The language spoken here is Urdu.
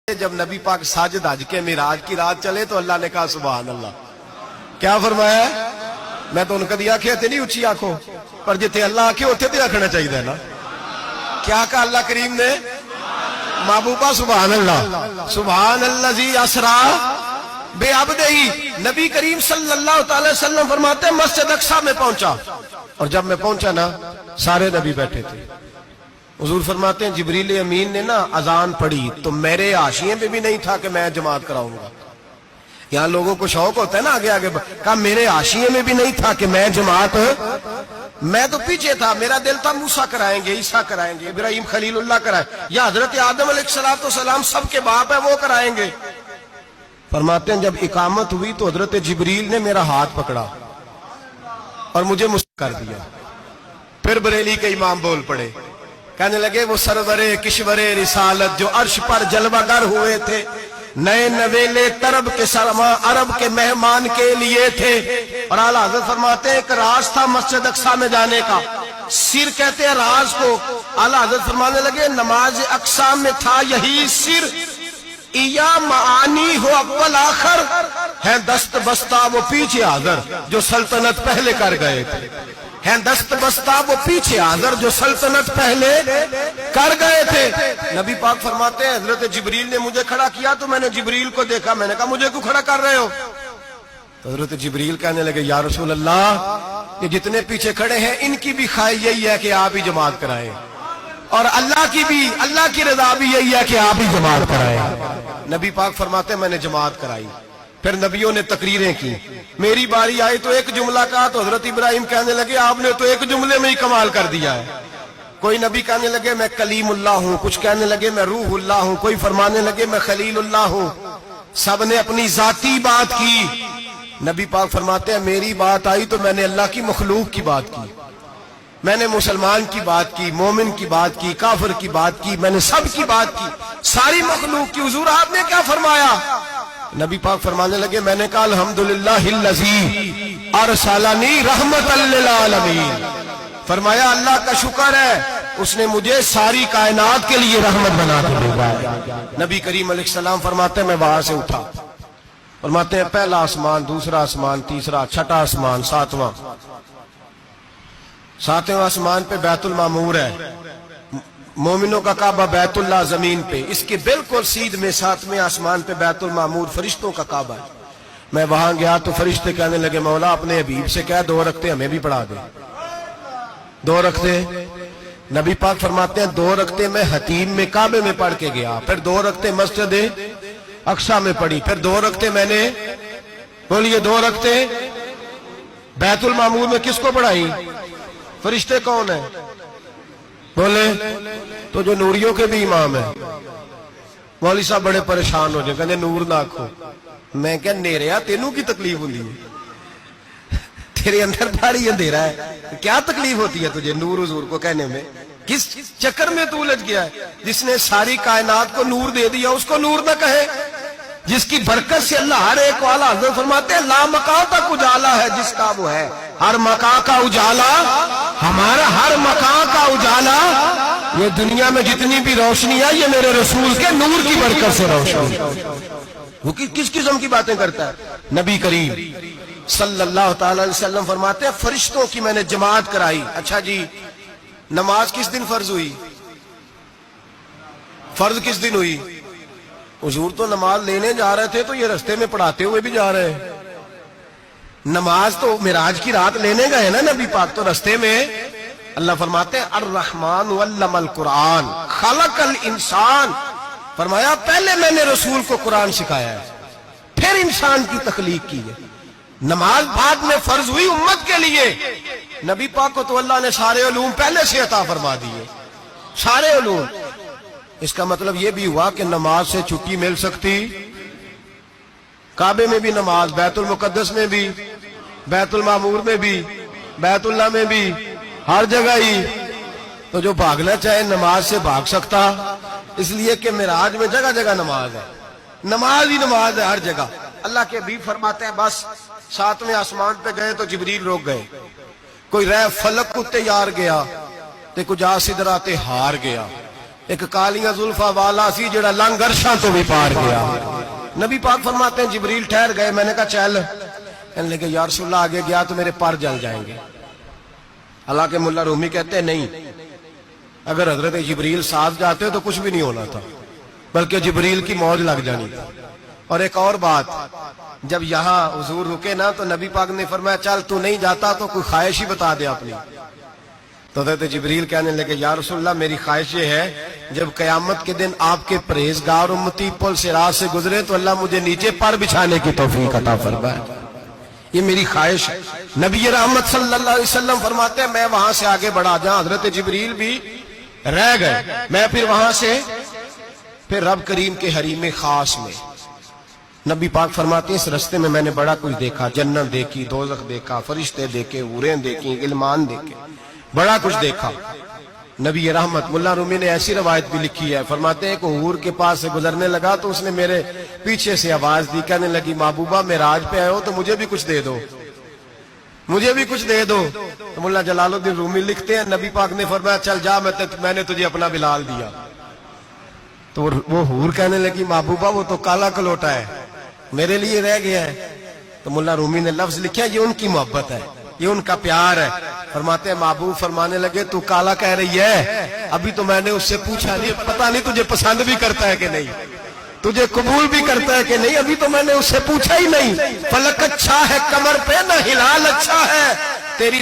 جب نبی پاک ساجد حج کے معراج کی رات چلے تو اللہ نے کہا سبحان اللہ. کیا فرمایا ہے؟ میں تو ان کا دیا آنکھیں نہیں اچھی آنکھوں پر جتنے اللہ آنکھیں ہوتے تھے رکھنا چاہیے نا. کیا کہا اللہ کریم نے؟ محبوبہ سبحان اللہ. سبحان الذی اسرا بعبدہ. نبی کریم صلی اللہ تعالی وسلم فرماتے ہیں مسجد اقصی میں پہنچا اور جب میں پہنچا نا سارے نبی بیٹھے تھے. حضور فرماتے ہیں جبریل امین نے نا اذان پڑھی تو میرے حاشیے پہ بھی نہیں تھا کہ میں جماعت کراؤں گا. یہاں لوگوں کو شوق ہوتا ہے نا آگے آگے کہا میرے حاشیے میں بھی نہیں تھا کہ میں جماعت. میں تو پیچھے تھا. میرا دل تھا موسیٰ کرائیں گے, عیسیٰ کرائیں گے, ابراہیم خلیل اللہ کرائیں یا حضرت آدم علیہ السلام سب کے باپ ہے وہ کرائیں گے. فرماتے ہیں جب اقامت ہوئی تو حضرت جبریل نے میرا ہاتھ پکڑا اور مجھے مسکر کر دیا. پھر بریلی کے امام بول پڑے, کہنے لگے وہ سرور کشور رسالت جو عرش پر جلوہ گر ہوئے تھے, نئے نویلے طرب کے سرما عرب کے مہمان کے لیے تھے. اور اعلیٰ حضرت فرماتے ہیں ایک راز تھا مسجد اقصی میں جانے کا, سر کہتے ہیں راز کو. اعلیٰ حضرت فرمانے لگے نماز اقصی میں تھا یہی سر, یا معانی ہو اول آخر ہے دست بستہ وہ پیچھے حاضر جو سلطنت پہلے کر گئے تھے. ہیں دست بستہ وہ پیچھے حاضر جو سلطنت پہلے کر گئے تھے. نبی پاک فرماتے ہیں حضرت جبریل نے مجھے کھڑا کیا تو میں نے جبریل کو دیکھا. میں نے کہا مجھے کیوں کھڑا کر رہے ہو؟ تو حضرت جبریل کہنے لگے یا رسول اللہ یہ جتنے پیچھے کھڑے ہیں ان کی بھی خواہش یہی ہے کہ آپ ہی جماعت کرائیں, اور اللہ کی رضا بھی یہی ہے کہ آپ ہی جماعت کرائیں. نبی پاک فرماتے ہیں میں نے جماعت کرائی. پھر نبیوں نے تقریریں کی. میری باری آئی تو ایک جملہ کہا تو حضرت ابراہیم کہنے لگے آپ نے تو ایک جملے میں ہی کمال کر دیا ہے. کوئی نبی کہنے لگے میں کلیم اللہ ہوں, کچھ کہنے لگے میں روح اللہ ہوں, کوئی فرمانے لگے میں خلیل اللہ ہوں. سب نے اپنی ذاتی بات کی. نبی پاک فرماتے ہیں میری بات آئی تو میں نے اللہ کی مخلوق کی بات کی. میں نے مسلمان کی بات کی, مومن کی بات کی, کافر کی بات کی, میں نے سب کی بات کی, ساری مخلوق کی. حضور آپ نے کیا فرمایا؟ نبی پاک فرمانے لگے میں نے کہا الحمدللہ الذی ارسلنی رحمت للعالمین. فرمایا اللہ کا شکر ہے اس نے مجھے ساری کائنات کے لیے رحمت بنا کے بھیجا ہے. نبی کریم علیہ السلام فرماتے ہیں میں وہاں سے اٹھا. فرماتے ہیں پہلا آسمان, دوسرا آسمان, تیسرا, چھٹا آسمان, ساتواں آسمان پہ بیت المعمور ہے, مومنوں کا کعبہ بیت اللہ زمین پہ, اس کے بالکل سیدھ میں ساتویں آسمان پہ بیت المعمور فرشتوں کا کعبہ ہے. میں وہاں گیا تو فرشتے کہنے لگے مولا اپنے حبیب سے کہہ 2 رکعتیں ہمیں بھی پڑھا دے. 2 رکعتیں. نبی پاک فرماتے ہیں 2 رکعتیں میں حتیم میں کعبے میں پڑھ کے گیا, پھر 2 رکعتیں مسجد اقصی میں پڑھی, پھر 2 رکعتیں میں نے بولیے 2 رکعتیں بیت المعمور میں کس کو پڑھائی؟ فرشتے کون ہیں بولے؟ تو جو نوریوں کے بھی امام ہیں. مولوی صاحب بڑے پریشان ہو جائیں, کہنے نور نہ آکھو. میں کہا نیریا تینوں کی تکلیف ہوتی ہے, تیرے اندر بڑی اندھیرا ہے, کیا تکلیف ہوتی ہے تجھے نور حضور کو کہنے میں؟ کس چکر میں تو الجھ گیا ہے؟ جس نے ساری کائنات کو نور دے دیا اس کو نور نہ کہے, جس کی برکت سے اللہ ہر ایک والا. حضرت فرماتے ہیں لا مکان تک اجالا ہے جس کا وہ ہے, ہر مکان کا اجالا ہمارا, ہر مکان کا اجالا. یہ دنیا میں جتنی بھی روشنی ہے یہ میرے رسول کے نور کی برکت سے روشنی. وہ کس قسم کی باتیں کرتا ہے؟ نبی کریم صلی اللہ تعالی علیہ وسلم فرماتے ہیں فرشتوں کی میں نے جماعت کرائی. اچھا جی نماز کس دن فرض ہوئی؟ فرض کس دن ہوئی؟ حضور تو نماز لینے جا رہے تھے تو یہ رستے میں پڑھاتے ہوئے بھی جا رہے ہیں. نماز تو معراج کی رات لینے گئے نا نبی پاک, تو رستے میں اللہ فرماتے ہیں الرحمن علم القرآن خلق الانسان. فرمایا پہلے میں نے رسول کو قرآن سکھایا ہے پھر انسان کی تخلیق کی ہے. نماز بعد میں فرض ہوئی امت کے لیے. نبی پاک کو تو اللہ نے سارے علوم پہلے سے عطا فرما دیے, سارے علوم. اس کا مطلب یہ بھی ہوا کہ نماز سے چھٹی مل سکتی. کعبے میں بھی نماز, بیت المقدس میں بھی, بیت المعمور میں بھی, بیت اللہ میں بھی, ہر جگہ ہی. تو جو بھاگنا چاہے نماز سے بھاگ سکتا, اس لیے کہ معراج میں جگہ جگہ نماز ہے, نماز ہی نماز ہے ہر جگہ. اللہ کے حبیب فرماتے ہیں بس 7ویں آسمان پہ گئے تو جبریل روک گئے. کوئی رہ فلک کو تیار گیا تے کچھ سدرات ہار گیا, ایک کالیاں زلفا والا سی جڑا لنگ عرشاں تو بھی پار گیا. نبی پاک فرماتے ہیں جبریل ٹھہر گئے. میں نے کہا چل. کہنے لگے یا رسول اللہ آگے گیا تو میرے پر جل جائیں گے. حالانکہ ملا رومی کہتے ہیں نہیں, اگر حضرت جبریل ساتھ جاتے تو کچھ بھی نہیں ہونا تھا, بلکہ جبریل کی موج لگ جانی تھی. اور ایک اور بات, جب یہاں حضور رکے نا تو نبی پاک نے فرمایا چل تو نہیں جاتا تو کوئی خواہش ہی بتا دے اپنی. تو حضرت جبریل کہنے لگے یا رسول اللہ میری خواہش یہ ہے جب قیامت کے دن آپ کے پرہیزگار امتی پل صراط سے گزرے تو اللہ مجھے نیچے پر بچھانے کی توفیق عطا فرمائے. یہ میری خواہش ہے. نبی رحمت صلی اللہ علیہ وسلم فرماتے ہیں میں وہاں سے آگے بڑھا جاؤں. حضرت جبریل بھی رہ گئے. میں پھر وہاں سے پھر رب کریم کے حریم خاص میں. نبی پاک فرماتے ہیں اس رستے میں نے بڑا کچھ دیکھا. جنت دیکھی, دوزخ دیکھا, فرشتے دیکھے, حوریں دیکھی, غلمان دیکھے, بڑا کچھ دیکھا. نبی رحمت ملا رومی نے ایسی روایت بھی لکھی ہے, فرماتے ہیں کہ حور کے پاس سے گزرنے لگا تو اس نے میرے پیچھے سے آواز دی, کہنے لگی محبوبہ معراج پہ آئے ہو تو مجھے بھی کچھ دے دو, مجھے بھی کچھ دے دو. تو ملا جلال الدین رومی لکھتے ہیں نبی پاک نے فرمایا چل جا میں نے تجھے اپنا بلال دیا. تو وہ حور کہنے لگی محبوبہ وہ تو کالا کلوٹا ہے, میرے لیے رہ گیا ہے. تو ملا رومی نے لفظ لکھا یہ ان کی محبت ہے, یہ ان کا پیار ہے. فرماتے ہیں محبوب فرمانے لگے تو کالا کہہ رہی ہے, ابھی تو میں نے اس سے پوچھا نہیں, پتہ نہیں تجھے پسند بھی کرتا ہے کہ نہیں, تجھے قبول بھی کرتا ہے کہ نہیں, ابھی تو میں نے اس سے پوچھا ہی نہیں. فلک اچھا ہے کمر پہ نہ ہلال اچھا ہے,